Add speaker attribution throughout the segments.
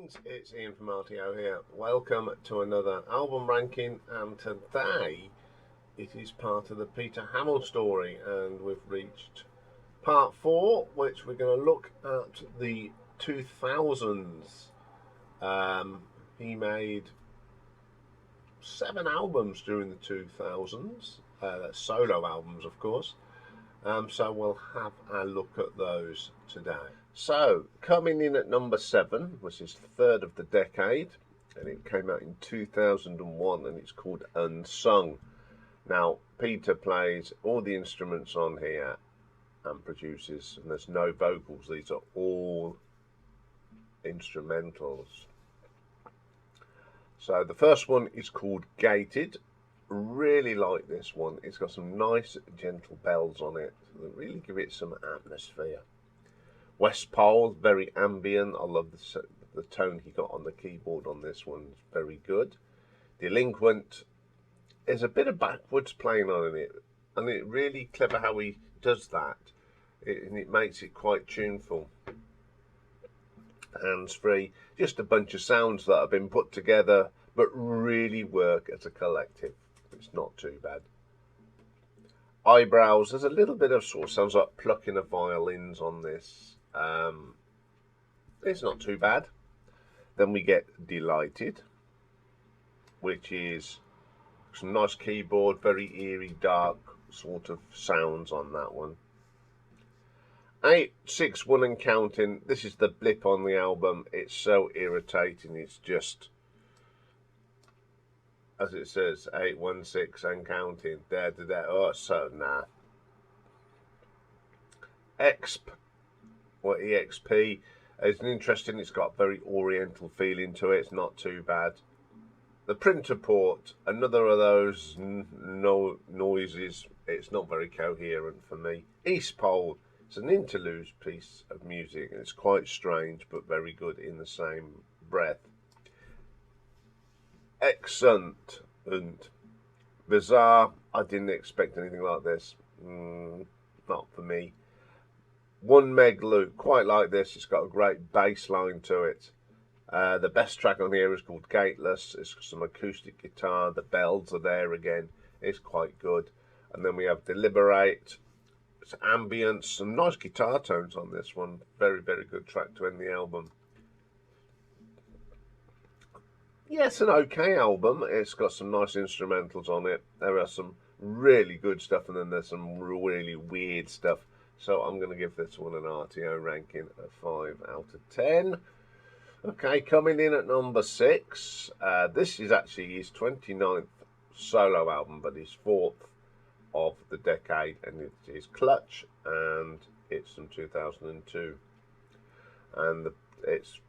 Speaker 1: Greetings, it's Ian from RTO here. Welcome to another album ranking, and today it is part of the Peter Hammill story, and we've reached part 4, which we're going to look at the 2000's. He made 7 albums during the 2000's, solo albums of course. So we'll have a look at those today. So, coming in at number 7, which is the third of the decade, and it came out in 2001, and it's called Unsung. Now, Peter plays all the instruments on here and produces, and there's no vocals, these are all instrumentals. So, the first one is called Gated. Really like this one. It's got some nice gentle bells on it that really give it some atmosphere. West Pole, very ambient. I love the tone he got on the keyboard on this one. It's very good. Delinquent, there's a bit of backwards playing on it, and it's really clever how he does that, and it makes it quite tuneful. Hands Free, just a bunch of sounds that have been put together but really work as a collective. It's not too bad. Eyebrows, there's a little bit of sort of sounds like plucking of violins on this. It's not too bad. Then we get Delighted, which is some nice keyboard, very eerie, dark sort of sounds on that one. 861 and Counting, this is the blip on the album. It's so irritating, it's just, as it says, 816 and counting. Oh, so nah. EXP is an interesting. It's got a very oriental feeling to it. It's not too bad. The Printer Port, another of those noises. It's not very coherent for me. East Pole, it's an interlude piece of music. It's quite strange, but very good in the same breath. Excellent and bizarre. I didn't expect anything like this. Not for me. One Meg Loop, quite like this. It's got a great bass line to it. The best track on here is called Gateless. It's some acoustic guitar. The bells are there again. It's quite good. And then we have Deliberate. It's ambience. Some nice guitar tones on this one. Very, very good track to end the album. Yeah, it's an okay album. It's got some nice instrumentals on it. There are some really good stuff, and then there's some really weird stuff. So I'm going to give this one an RTO ranking of 5 out of 10. Okay, coming in at number 6. This is actually his 29th solo album, but his 4th of the decade, and it is Clutch, and it's from 2002. And it's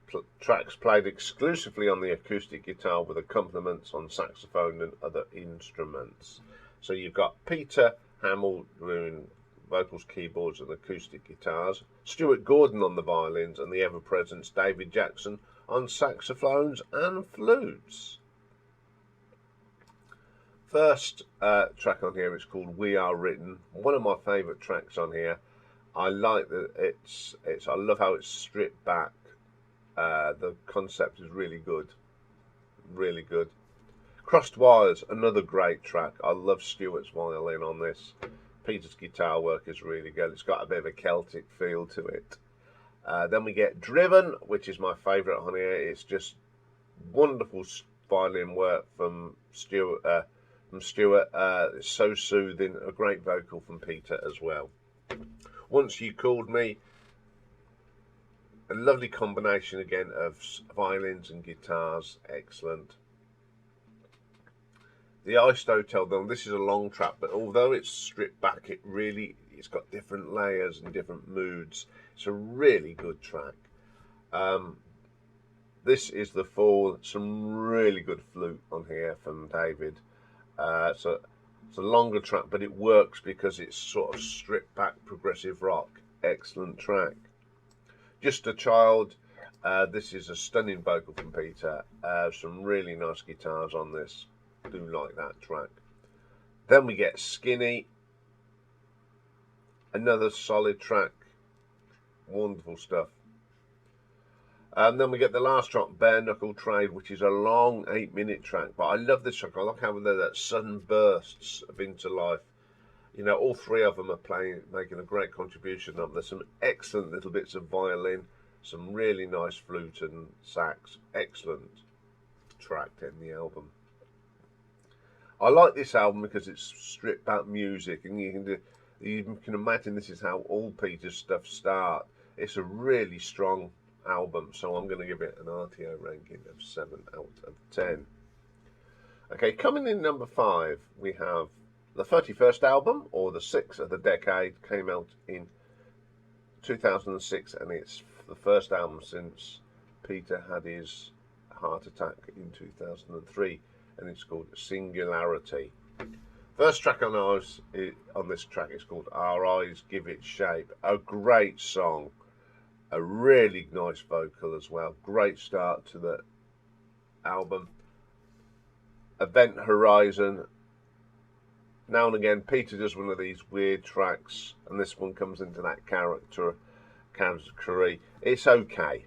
Speaker 1: tracks played exclusively on the acoustic guitar with accompaniments on saxophone and other instruments. So you've got Peter Hammill doing vocals, keyboards and acoustic guitars, Stuart Gordon on the violins, and the ever-present David Jackson on saxophones and flutes. First track on here is called We Are Written, one of my favourite tracks on here. I like that I love how it's stripped back. The concept is really good. Really good. Crossed Wires, another great track. I love Stuart's violin on this. Peter's guitar work is really good. It's got a bit of a Celtic feel to it. Then we get Driven, which is my favourite on here. It's just wonderful violin work from Stuart. It's so soothing. A great vocal from Peter as well. Once You Called Me, a lovely combination again of violins and guitars. Excellent. The Iced Hotel, though, this is a long track, but although it's stripped back, it's got different layers and different moods. It's a really good track. This is The Fall. Some really good flute on here from David. So it's a longer track, but it works because it's sort of stripped back progressive rock. Excellent track. Just a Child. This is a stunning vocal from Peter. Some really nice guitars on this. Do like that track. Then we get Skinny. Another solid track. Wonderful stuff. Then we get the last track, Bare Knuckle Trade, which is a long 8-minute track. But I love this track. I like how that sudden bursts of into life. You know, all three of them are making a great contribution. There's some excellent little bits of violin, some really nice flute and sax. Excellent track in the album. I like this album because it's stripped back music, and you can imagine this is how all Peter's stuff start. It's a really strong album, so I'm going to give it an RTO ranking of 7 out of 10. Okay, coming in number 5, we have the 31st album, or the 6th of the decade, came out in 2006, and it's the first album since Peter had his heart attack in 2003, and it's called Singularity. First track on this track is called Our Eyes Give It Shape. A great song, a really nice vocal as well. Great start to the album. Event Horizon. Now and again, Peter does one of these weird tracks, and this one comes into that category. It's okay.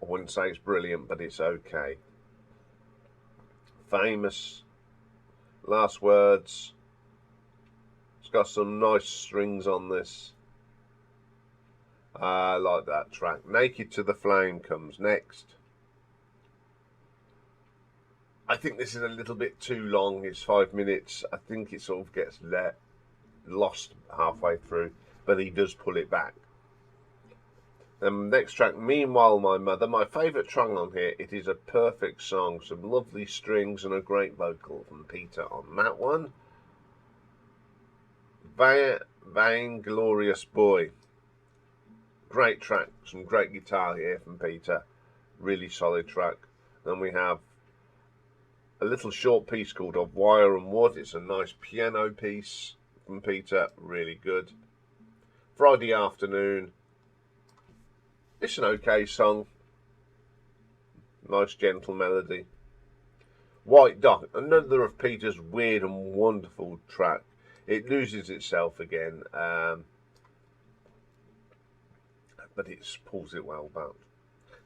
Speaker 1: I wouldn't say it's brilliant, but it's okay. Famous. Last Words. It's got some nice strings on this. I like that track. Naked to the Flame comes next. I think this is a little bit too long. It's 5 minutes. I think it sort of gets lost halfway through, but he does pull it back. Next track, Meanwhile My Mother. My favourite track on here. It is a perfect song. Some lovely strings and a great vocal from Peter on that one. Vainglorious Boy. Great track. Some great guitar here from Peter. Really solid track. Then we have a little short piece called Of Wire and Wood. It's a nice piano piece from Peter. Really good. Friday Afternoon. It's an okay song. Nice gentle melody. White Dot, another of Peter's weird and wonderful track. It loses itself again, but it pulls it well back.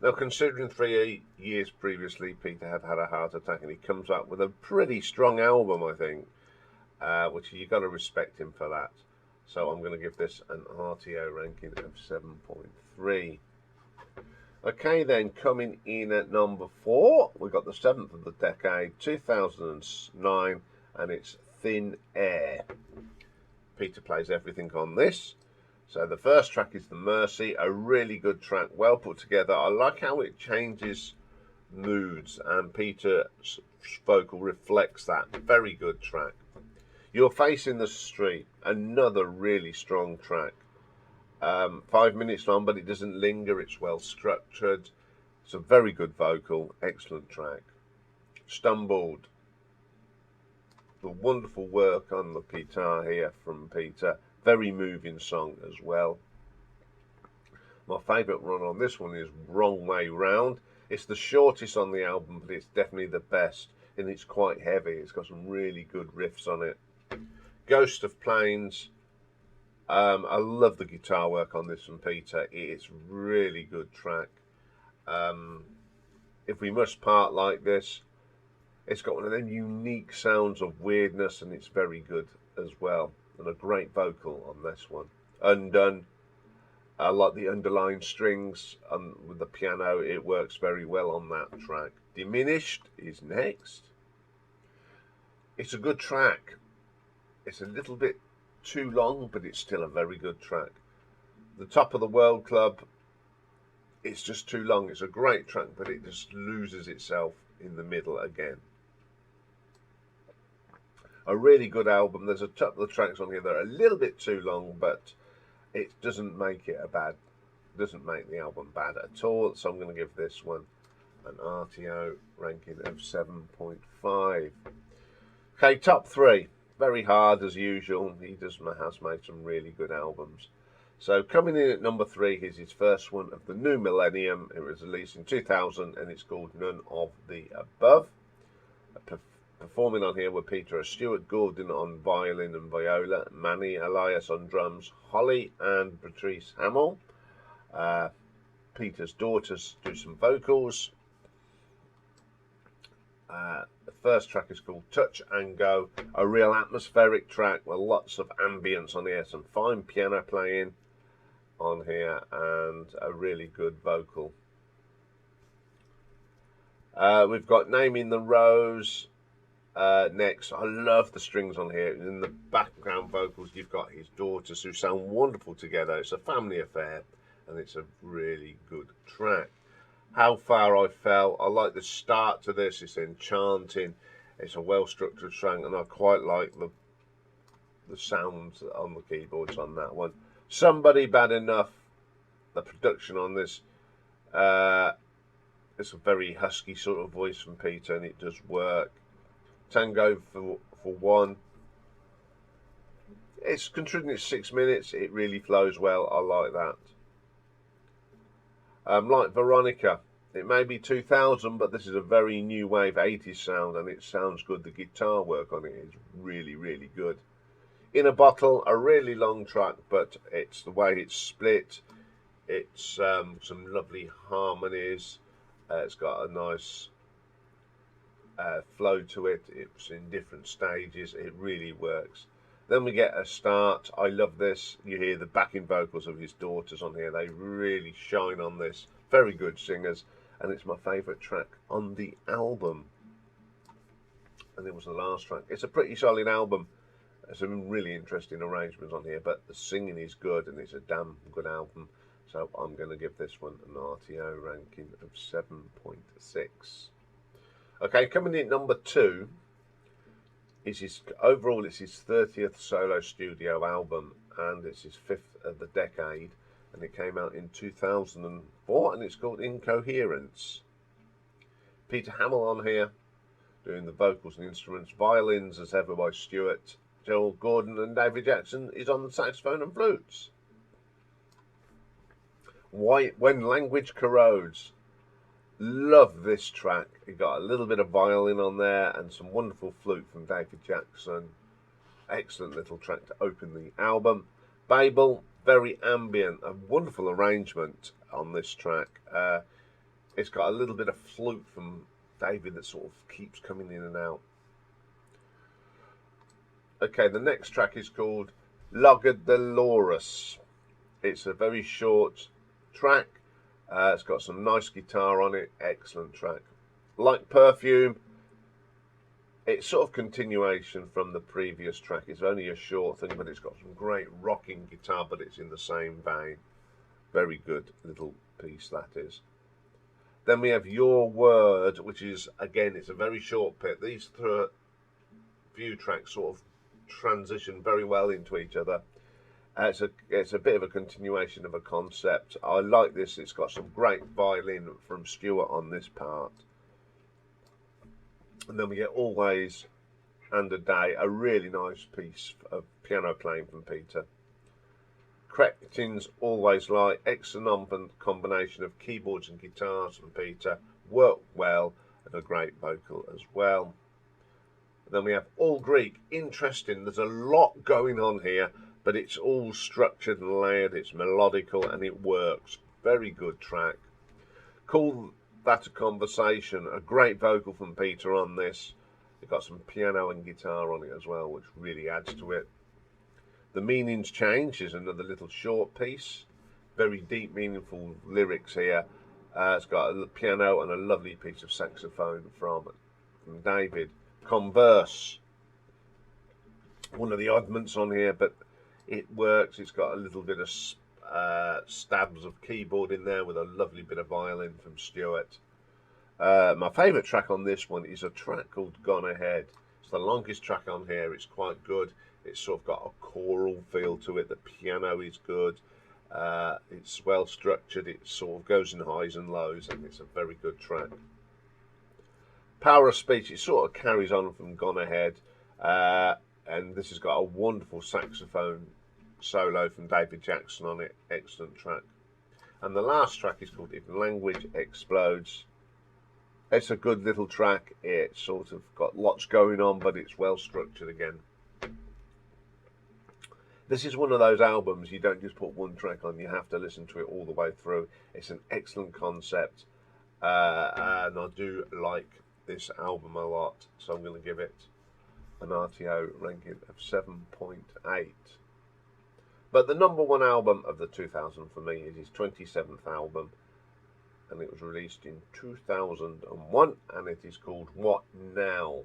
Speaker 1: Now, considering 3 years previously Peter had had a heart attack, and he comes up with a pretty strong album, I think, which you've got to respect him for that. So I'm going to give this an RTO ranking of 7.3. Okay, then, coming in at number 4, we've got the 7th of the decade, 2009, and it's Thin Air. Peter plays everything on this. So the first track is The Mercy, a really good track, well put together. I like how it changes moods, and Peter's vocal reflects that. Very good track. You're Facing the Street, another really strong track. 5 minutes long, but it doesn't linger. It's well structured. It's a very good vocal. Excellent track. Stumbled. The wonderful work on the guitar here from Peter. Very moving song as well. My favourite run on this one is Wrong Way Round. It's the shortest on the album, but it's definitely the best, and it's quite heavy. It's got some really good riffs on it. Ghost of Plains. I love the guitar work on this from Peter. It's really good track. If We Must Part Like This, it's got one of them unique sounds of weirdness, and it's very good as well. And a great vocal on this one. Undone. I like the underlying strings with the piano. It works very well on that track. Diminished is next. It's a good track. It's a little bit too long, but it's still a very good track. The Top of the World Club, it's just too long. It's a great track, but it just loses itself in the middle again. A really good album. There's a couple of tracks on here that are a little bit too long, but it doesn't make the album bad at all. So I'm going to give this one an RTO ranking of 7.5. Okay, top 3. Very hard as usual. He has made some really good albums. So coming in at number 3 is his first one of the new millennium. It was released in 2000, and it's called None of the Above. Performing on here were Peter Stuart Gordon on violin and viola, Manny Elias on drums, Holly and Patrice Hammill. Peter's daughters do some vocals. The first track is called Touch and Go, a real atmospheric track with lots of ambience on here, some fine piano playing on here, and a really good vocal. We've got Naming the Rose next. I love the strings on here. In the background vocals, you've got his daughters who sound wonderful together. It's a family affair, and it's a really good track. How Far I Fell. I like the start to this. It's enchanting. It's a well-structured track, and I quite like the sounds on the keyboards on that one. Somebody Bad Enough. The production on this. It's a very husky sort of voice from Peter, and it does work. Tango for One. It's considering it's 6 minutes. It really flows well. I like that. Like Veronica. It may be 2000, but this is a very new wave 80s sound, and it sounds good. The guitar work on it is really, really good. In a Bottle, a really long track, but it's the way it's split. It's some lovely harmonies. It's got a nice flow to it. It's in different stages. It really works. Then we get A Start. I love this. You hear the backing vocals of his daughters on here. They really shine on this. Very good singers. And it's my favourite track on the album. And it was the last track. It's a pretty solid album. There's some really interesting arrangements on here, but the singing is good, and it's a damn good album. So I'm going to give this one an RTO ranking of 7.6. Okay, coming in at number 2 is his overall. It's his 30th solo studio album, and it's his 5th of the decade. And it came out in 2004, and it's called Incoherence. Peter Hammill on here, doing the vocals and instruments. Violins, as ever, by Stewart. Gerald Gordon and David Jackson is on the saxophone and flutes. When Language Corrodes. Love this track. It got a little bit of violin on there and some wonderful flute from David Jackson. Excellent little track to open the album. Babel. Very ambient, a wonderful arrangement on this track. It's got a little bit of flute from David that sort of keeps coming in and out. Okay, the next track is called Logger Dolores. It's a very short track. It's got some nice guitar on it. Excellent track. Like Perfume, it's sort of continuation from the previous track. It's only a short thing, but it's got some great rocking guitar, but it's in the same vein. Very good little piece that is. Then we have Your Word, which is, again, it's a very short bit. These few tracks sort of transition very well into each other. It's a bit of a continuation of a concept. I like this. It's got some great violin from Stewart on this part. And then we get Always and A Day, a really nice piece of piano playing from Peter. Cretin's Always Lie, excellent combination of keyboards and guitars from Peter. Worked well, and a great vocal as well. And then we have All Greek. Interesting, there's a lot going on here, but it's all structured and layered. It's melodical and it works. Very good track. Call That a Conversation. A great vocal from Peter on this. It's got some piano and guitar on it as well, which really adds to it. The Meanings Change is another little short piece. Very deep, meaningful lyrics here. It's got a piano and a lovely piece of saxophone from David. Converse. One of the oddments on here, but it works. It's got a little bit of stabs of keyboard in there with a lovely bit of violin from Stewart. My favourite track on this one is a track called Gone Ahead. It's the longest track on here. It's quite good. It's sort of got a choral feel to it. The piano is good. It's well structured. It sort of goes in highs and lows, and it's a very good track. Power of Speech. It sort of carries on from Gone Ahead, and this has got a wonderful saxophone solo from David Jackson on it. Excellent track. And the last track is called If Language Explodes. It's a good little track. It's sort of got lots going on, but it's well structured again. This is one of those albums you don't just put one track on, you have to listen to it all the way through. It's an excellent concept, and I do like this album a lot, so I'm going to give it an RTO ranking of 7.8. But the number one album of the 2000 for me is his 27th album, and it was released in 2001, and it is called What Now?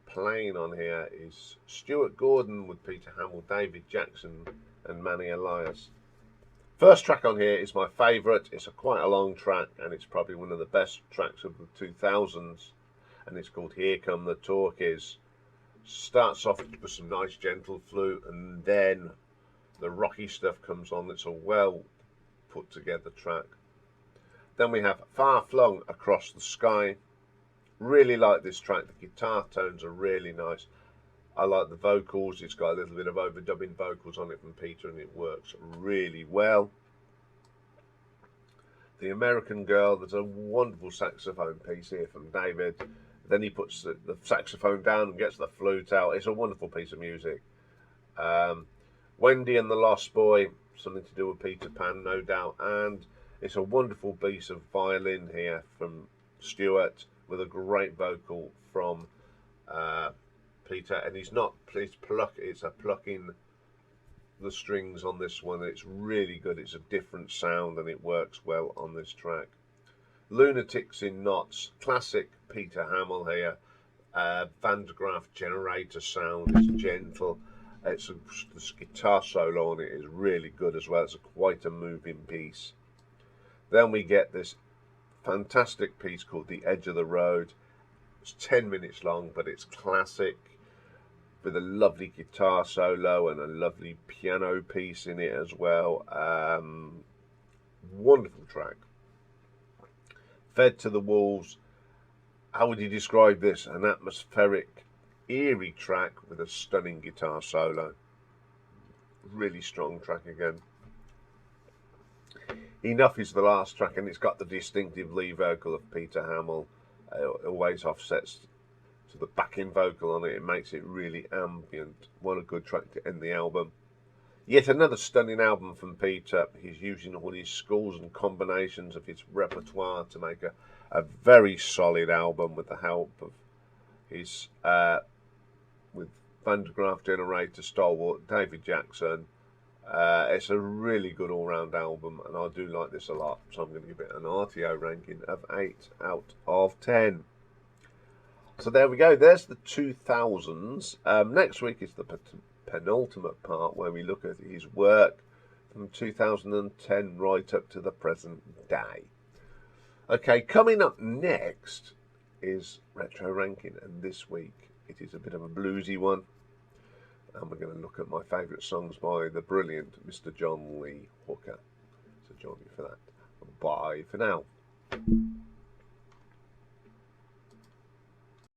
Speaker 1: Playing on here is Stuart Gordon with Peter Hammill, David Jackson and Manny Elias. First track on here is my favourite. It's quite a long track, and it's probably one of the best tracks of the 2000s, and it's called Here Come the Talkies. Starts off with some nice gentle flute, and then the rocky stuff comes on. It's a well put together track. Then we have Far Flung Across the Sky. Really like this track. The guitar tones are really nice. I like the vocals. It's got a little bit of overdubbing vocals on it from Peter, and it works really well. The American Girl, there's a wonderful saxophone piece here from David. Then he puts the saxophone down and gets the flute out. It's a wonderful piece of music. Wendy and the Lost Boy, something to do with Peter Pan, no doubt. And it's a wonderful piece of violin here from Stuart, with a great vocal from Peter, and it's plucking the strings on this one. It's really good. It's a different sound, and it works well on this track. Lunatics in Knots, classic Peter Hammill here. Van de Graaff generator sound. It's gentle. This guitar solo on it is really good as well. It's quite a moving piece. Then we get this fantastic piece called The Edge of the Road. It's 10 minutes long, but it's classic, with a lovely guitar solo and a lovely piano piece in it as well. Wonderful track. Fed to the Wolves. How would you describe this? An atmospheric, eerie track with a stunning guitar solo. Really strong track again. Enough is the last track, and it's got the distinctive lead vocal of Peter Hammill. It always offsets to the backing vocal on it. It makes it really ambient. What a good track to end the album. Yet another stunning album from Peter. He's using all his schools and combinations of his repertoire to make a very solid album with the help of his with Van de Graaff generator stalwart David Jackson. It's a really good all-round album, and I do like this a lot, so I'm going to give it an RTO ranking of 8 out of 10. So there we go. There's the 2000s. Next week is the penultimate part, where we look at his work from 2010 right up to the present day. Okay, coming up next is Retro Ranking, and this week it is a bit of a bluesy one. And we're going to look at my favourite songs by the brilliant Mr. John Lee Hooker. So join me for that. Bye for now.